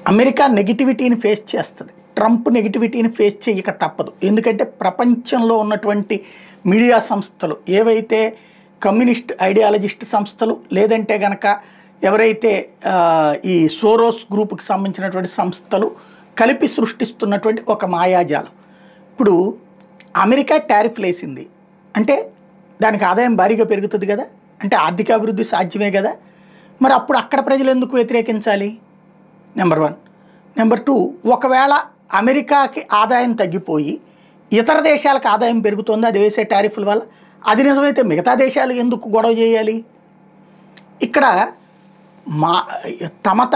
America నెగిటివిటీని face చేస్తుంది. Trump నెగిటివిటీని face చేయక తప్పదు. ఎందుకంటే ప్రపంచంలో ఉన్నటువంటి మీడియా సంస్థలు ఏవైతే కమ్యూనిస్ట్ ఐడియాలజిస్ట్ సంస్థలు, లేదంటే గనక ఎవరైతే ఈ సోరోస్ గ్రూప్కి సంబంధించినటువంటి సంస్థలు కలిపి సృష్టిస్తున్నటువంటి ఒక మాయాజాలం. ఇప్పుడు అమెరికా టారిఫ్లు వేసింది అంటే దానికి ఆదాయం భారీగా పెరుగుతుంది కదా, అంటే ఆర్థికాభివృద్ధి సాధ్యమే కదా. మరి అప్పుడు అక్కడ ప్రజలు ఎందుకు వ్యతిరేకించాలి? నెంబర్ 1. నెంబర్ 2, ఒకవేళ అమెరికాకి ఆదాయం తగ్గిపోయి ఇతర దేశాలకు ఆదాయం పెరుగుతుంది అది వేసే టారిఫ్ల వల్ల, అది నిజమైతే మిగతా దేశాలు ఎందుకు గొడవ చేయాలి? ఇక్కడ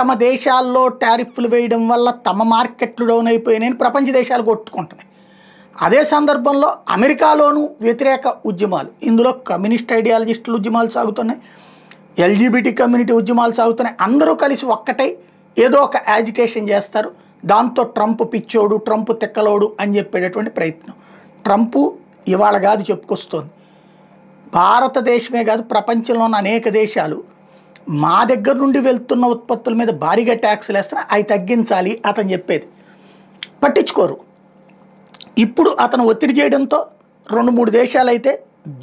తమ దేశాల్లో టారిఫ్లు వేయడం వల్ల తమ మార్కెట్లు డౌన్ అయిపోయినాయని ప్రపంచ దేశాలు కొట్టుకుంటున్నాయి. అదే సందర్భంలో అమెరికాలోనూ వ్యతిరేక ఉద్యమాలు, ఇందులో కమ్యూనిస్ట్ ఐడియాలజిస్టుల ఉద్యమాలు సాగుతున్నాయి, ఎల్జీబీటీ కమ్యూనిటీ ఉద్యమాలు సాగుతున్నాయి. అందరూ కలిసి ఒక్కటై ఏదో ఒక యాజిటేషన్ చేస్తారు. దాంతో ట్రంప్ పిచ్చోడు, ట్రంప్ తెక్కలోడు అని చెప్పేటటువంటి ప్రయత్నం. ట్రంపు ఇవాళ కాదు చెప్పుకొస్తోంది, భారతదేశమే కాదు ప్రపంచంలో ఉన్న అనేక దేశాలు మా దగ్గర నుండి వెళ్తున్న ఉత్పత్తుల మీద భారీగా ట్యాక్స్లు వేస్తున్నా, అవి తగ్గించాలి అతను చెప్పేది. పట్టించుకోరు. ఇప్పుడు అతను ఒత్తిడి చేయడంతో 2-3 దేశాలు అయితే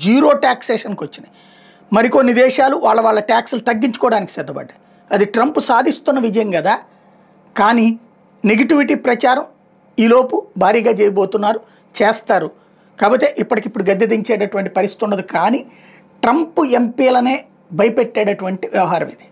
జీరో ట్యాక్సేషన్కి వచ్చినాయి. మరికొన్ని దేశాలు వాళ్ళ ట్యాక్సులు తగ్గించుకోవడానికి సిద్ధపడ్డాయి. అది ట్రంప్ సాధిస్తున్న విజయం కదా. కానీ నెగిటివిటీ ప్రచారం ఈలోపు భారీగా చేయబోతున్నారు, చేస్తారు. కాకపోతే ఇప్పటికిప్పుడు గద్దె దించేటటువంటి పరిస్థితి ఉండదు. కానీ ట్రంప్ ఎంపీలనే భయపెట్టేటటువంటి వ్యవహారం ఇది.